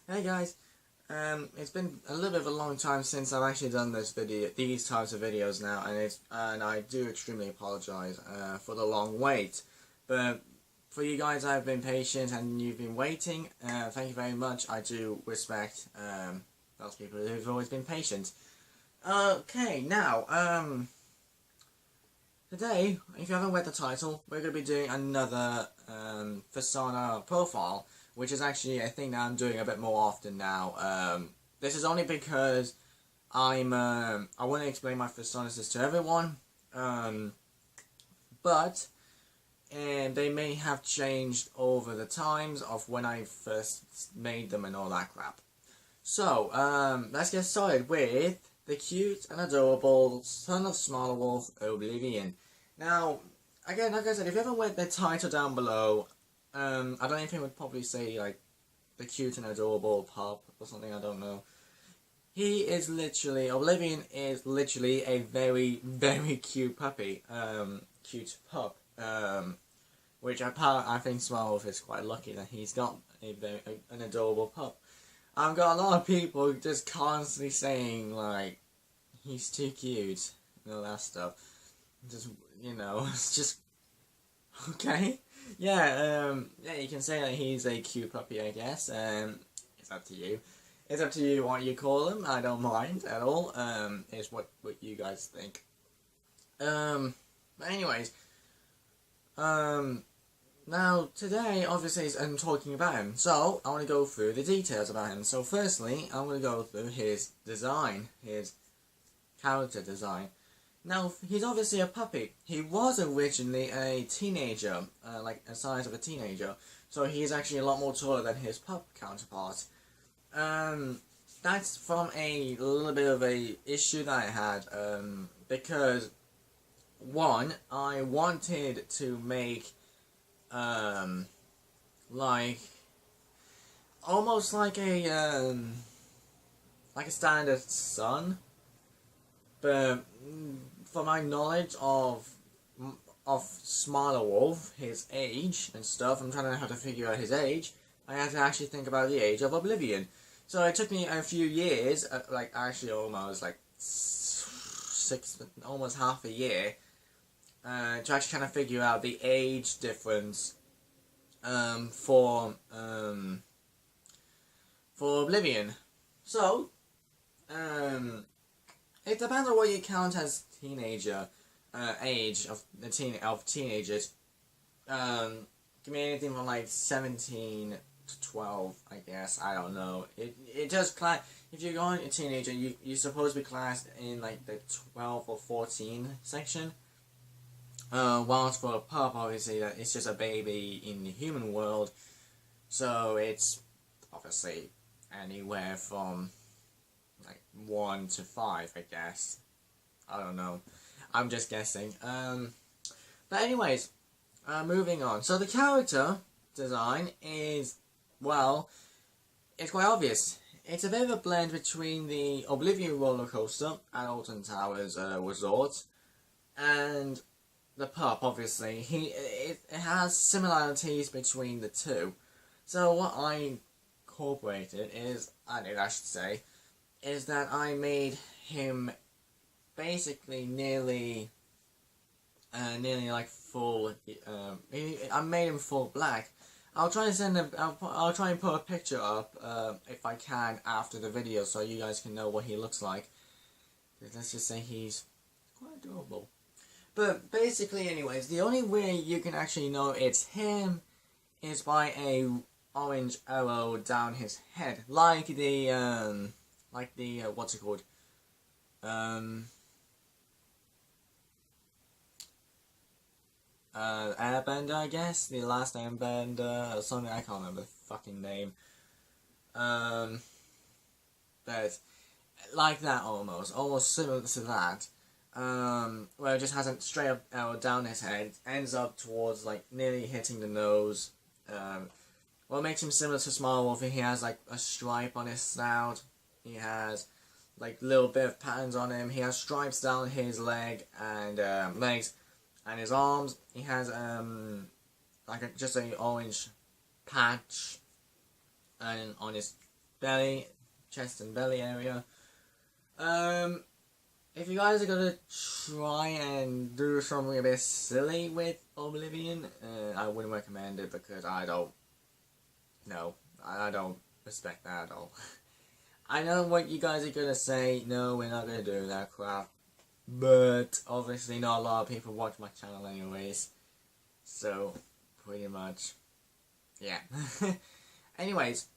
Hey guys, it's been a little bit of a long time since I've actually done these types of videos now, and I do extremely apologize for the long wait. But for you guys that have been patient and you've been waiting, thank you very much. I do respect those people who've always been patient. Okay, now today, if you haven't read the title, we're going to be doing another Fursona profile, which is actually a thing that I'm doing a bit more often now. This is only because I want to explain my Fursonas to everyone, but they may have changed over the times of when I first made them and all that crap. So, let's get started with the cute and adorable son of Smaller Wolf, Oblivion. Now, again, like I said, if you haven't read the title down below, I don't even would probably say, like, the cute and adorable pup or something, I don't know. Oblivion is literally a very, very cute puppy, cute pup, which I think Smallwolf is quite lucky that he's got an adorable pup. I've got a lot of people just constantly saying, like, he's too cute, and all that stuff. Just, it's just, okay. Yeah, you can say that he's a cute puppy, I guess. It's up to you. It's up to you what you call him. I don't mind at all. It's what you guys think. But anyways, now today, obviously, I'm talking about him. So, I want to go through the details about him. So, firstly, I'm going to go through his design, his character design. Now, he's obviously a puppy. He was originally a teenager, like the size of a teenager. So he's actually a lot more taller than his pup counterpart. That's from a little bit of a issue that I had, because, one, I wanted to make, like, almost like a standard son, but for my knowledge of Smaller Wolf, his age and stuff, I'm trying to have to figure out his age. I had to actually think about the age of Oblivion. So it took me a few years, like actually almost like almost half a year, to actually kind of figure out the age difference for Oblivion. So it depends on what you count as teenager age of teenagers. Give me anything from like 17 to 12, I guess. I don't know. It does class. If you're going a teenager, you're supposed to be classed in like the 12 or 14 section. Whilst for a pup, obviously, that it's just a baby in the human world, so it's obviously anywhere from like 1 to 5, I guess. I don't know. I'm just guessing. But anyways, moving on. So the character design is, well, it's quite obvious. It's a bit of a blend between the Oblivion roller coaster at Alton Towers Resort and the pup. Obviously, it has similarities between the two. So what I incorporated is that I made him basically nearly like full. I made him full black. I'll try and put a picture up if I can after the video, so you guys can know what he looks like. Let's just say he's quite adorable. But basically, anyways, the only way you can actually know it's him is by a orange arrow down his head, like the what's it called? Airbender, I guess, the last Airbender, or something, I can't remember the fucking name. But like that almost similar to that. Where it just has a straight up arrow down his head, ends up towards like nearly hitting the nose. What makes him similar to Small Wolf, he has like a stripe on his snout. He has like little bit of patterns on him. He has stripes down his legs and his arms. He has like just a orange patch and on his belly, chest and belly area. If you guys are gonna try and do something a bit silly with Oblivion, I wouldn't recommend it because I don't respect that at all. I know what you guys are gonna say, no, we're not gonna do that crap, but obviously not a lot of people watch my channel anyways, so pretty much, yeah. anyways,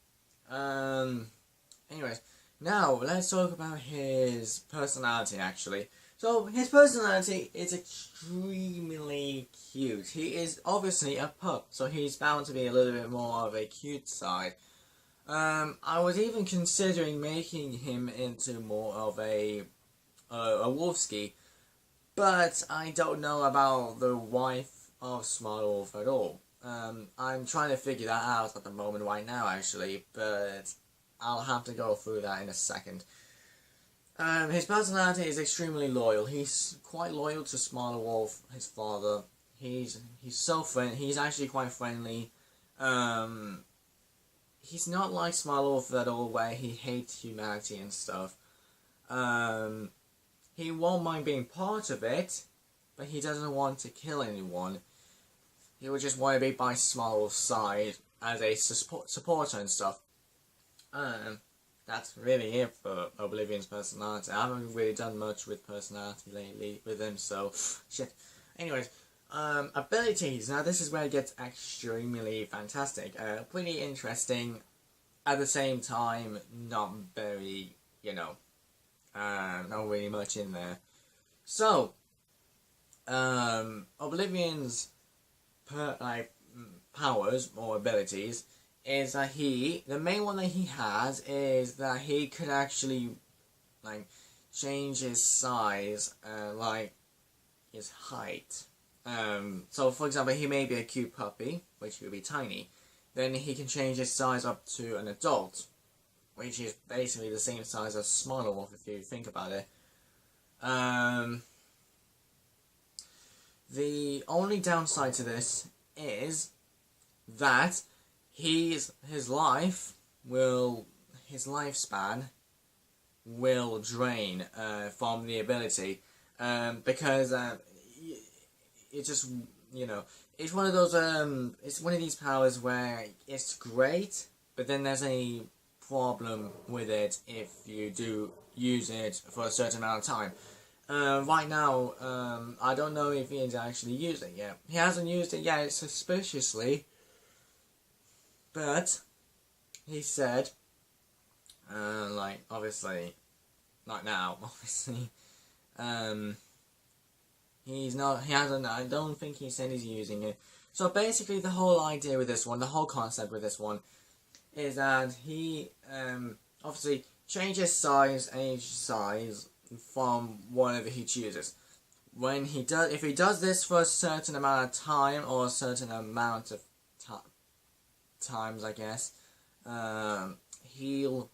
now let's talk about his personality actually. So his personality is extremely cute. He is obviously a pup, so he's bound to be a little bit more of a cute side. I was even considering making him into more of a Wolfski, but I don't know about the wife of Smart Wolf at all. I'm trying to figure that out at the moment right now actually, but I'll have to go through that in a second. His personality is extremely loyal. He's quite loyal to Smart Wolf, his father. He's so friendly. He's actually quite friendly. He's not like Smart Wolf at all, where he hates humanity and stuff. He won't mind being part of it, but he doesn't want to kill anyone. He would just want to be by Smart Wolf's side as a supporter and stuff. That's really it for Oblivion's personality. I haven't really done much with personality lately with him, so shit. Anyways, abilities. Now this is where it gets extremely fantastic. Pretty interesting. At the same time, not very, not really much in there. So, Oblivion's powers or abilities is that the main one that he has is that he could actually, change his size, his height. So, for example, he may be a cute puppy, which would be tiny. Then he can change his size up to an adult, which is basically the same size as Smart Wolf if you think about it. The only downside to this is that his lifespan will drain from the ability, because it just, it's one of those, it's one of these powers where it's great, but then there's a problem with it if you do use it for a certain amount of time. Right now, I don't know if he has actually used it yet. He hasn't used it yet, suspiciously, but he said, obviously, not now, obviously, I don't think he said he's using it. So basically the whole idea with this one, the whole concept with this one, is that he, obviously, changes age size, from whatever he chooses. If he does this for a certain amount of time, or a certain amount of times, I guess, he'll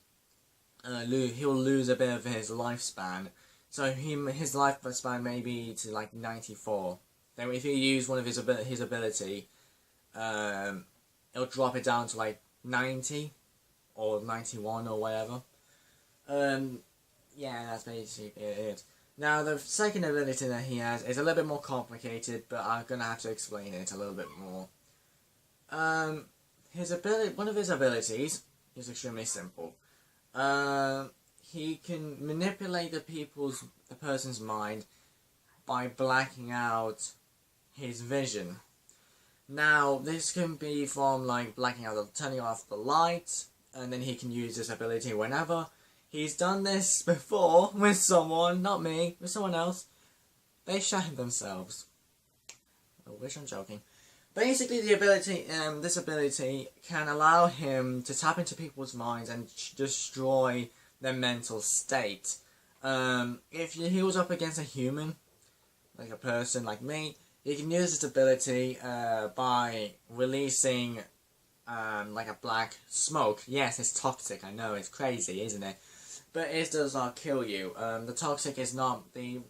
lose a bit of his lifespan. So his lifespan may be to 94. Then if you use one of his ability, it'll drop it down to 90 or 91 or whatever. Yeah, that's basically it. Now the second ability that he has is a little bit more complicated, but I'm gonna have to explain it a little bit more. One of his abilities is extremely simple. He can manipulate the person's mind by blacking out his vision. Now, this can be from blacking out, turning off the light, and then he can use this ability whenever. He's done this before with someone, not me, with someone else. They shot themselves. I wish I'm joking. Basically, this ability can allow him to tap into people's minds and destroy their mental state. If he was up against a human, like a person like me, he can use this ability by releasing a black smoke. Yes, it's toxic, I know, it's crazy, isn't it? But it does not kill you. The toxic is not the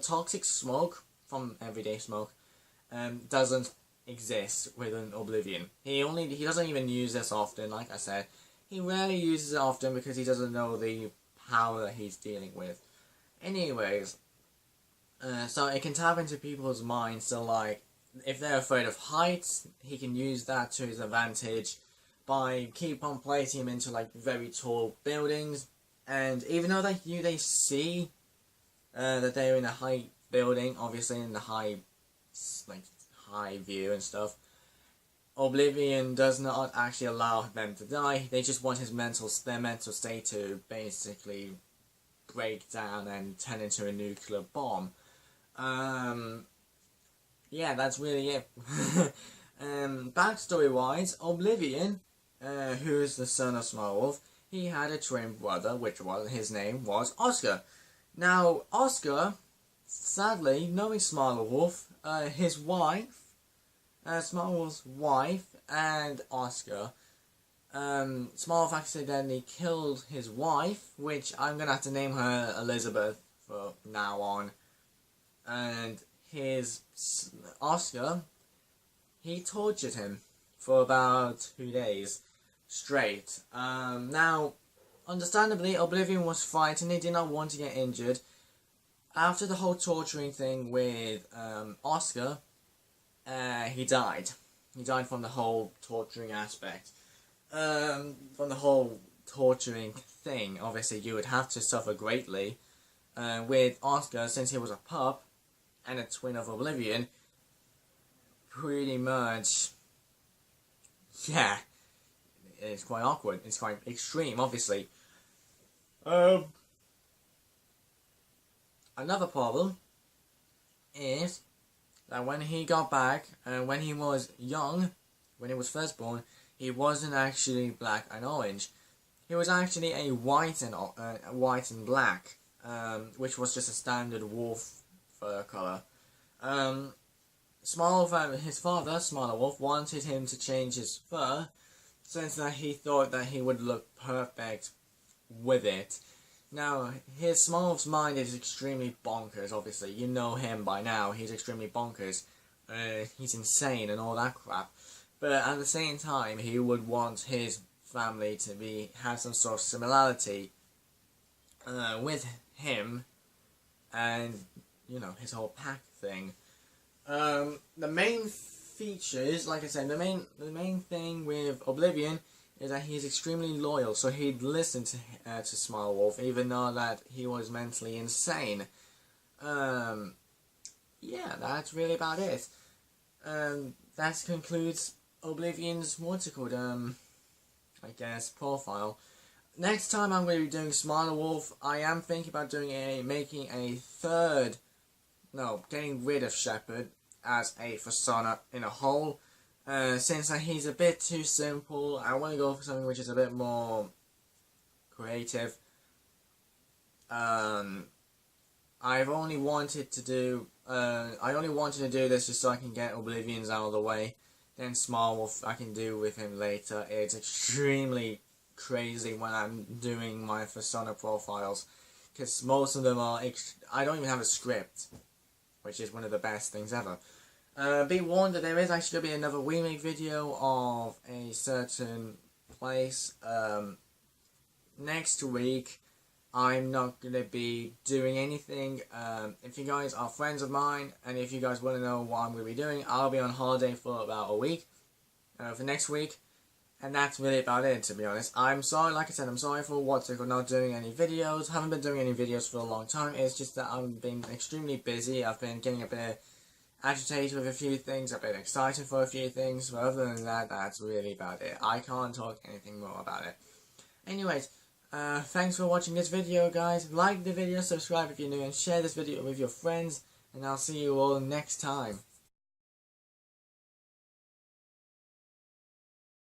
toxic smoke from everyday smoke doesn't exist within Oblivion. He doesn't even use this often, like I said. He rarely uses it often because he doesn't know the power that he's dealing with. Anyways, so it can tap into people's minds, so like, if they're afraid of heights, he can use that to his advantage by keep on placing him into like very tall buildings, and even though they see that they're in a high building, obviously in the high view and stuff, Oblivion does not actually allow them to die. They just want their mental state to basically break down and turn into a nuclear bomb. Yeah, that's really it. Backstory wise, Oblivion, who is the son of Smallwolf, he had a twin brother, his name was Oscar. Now, Oscar, sadly, knowing Smallwolf, his wife, Smallwolf's wife, and Oscar, Smallwolf accidentally killed his wife, which I'm gonna have to name her Elizabeth from now on, and Oscar, he tortured him for about 2 days straight. Now, understandably, Oblivion was frightened. He did not want to get injured. After the whole torturing thing with Oscar, he died. He died from the whole torturing aspect. From the whole torturing thing, obviously you would have to suffer greatly. With Oscar, since he was a pup and a twin of Oblivion, pretty much, yeah, it's quite awkward. It's quite extreme, obviously. Another problem is that when he got back, when he was young, when he was first born, he wasn't actually black and orange. He was actually a white and black, which was just a standard wolf fur color. Smallwolf, his father, Smallwolf, wanted him to change his fur, since that he thought that he would look perfect with it. Now, Smallwolf's mind is extremely bonkers, obviously. You know him by now. He's extremely bonkers. He's insane and all that crap. But at the same time, he would want his family to have some sort of similarity with him and, you know, his whole pack thing. The main features, like I said, the main thing with Oblivion is that he's extremely loyal, so he'd listen to Smallwolf, even though that he was mentally insane. Yeah, that's really about it. That concludes Oblivion's, I guess, profile. Next time I'm going to be doing Smallwolf, I am thinking about getting rid of Shepard as a Fursona in a whole. Since he's a bit too simple, I want to go for something which is a bit more creative. I only wanted to do this just so I can get Oblivion's out of the way. Then Smallwolf I can do with him later. It's extremely crazy when I'm doing my Fursona profiles, because most of them are I don't even have a script, which is one of the best things ever. Be warned that there is actually going to be another remake video of a certain place. Next week, I'm not going to be doing anything. If you guys are friends of mine, and if you guys want to know what I'm going to be doing, I'll be on holiday for about a week, for next week. And that's really about it, to be honest. I'm sorry, like I said, I'm sorry for not doing any videos. Haven't been doing any videos for a long time. It's just that I've been extremely busy. I've been getting a bit agitated with a few things. I've been excited for a few things. But other than that, that's really about it. I can't talk anything more about it. Anyways, thanks for watching this video, guys. Like the video, subscribe if you're new, and share this video with your friends. And I'll see you all next time.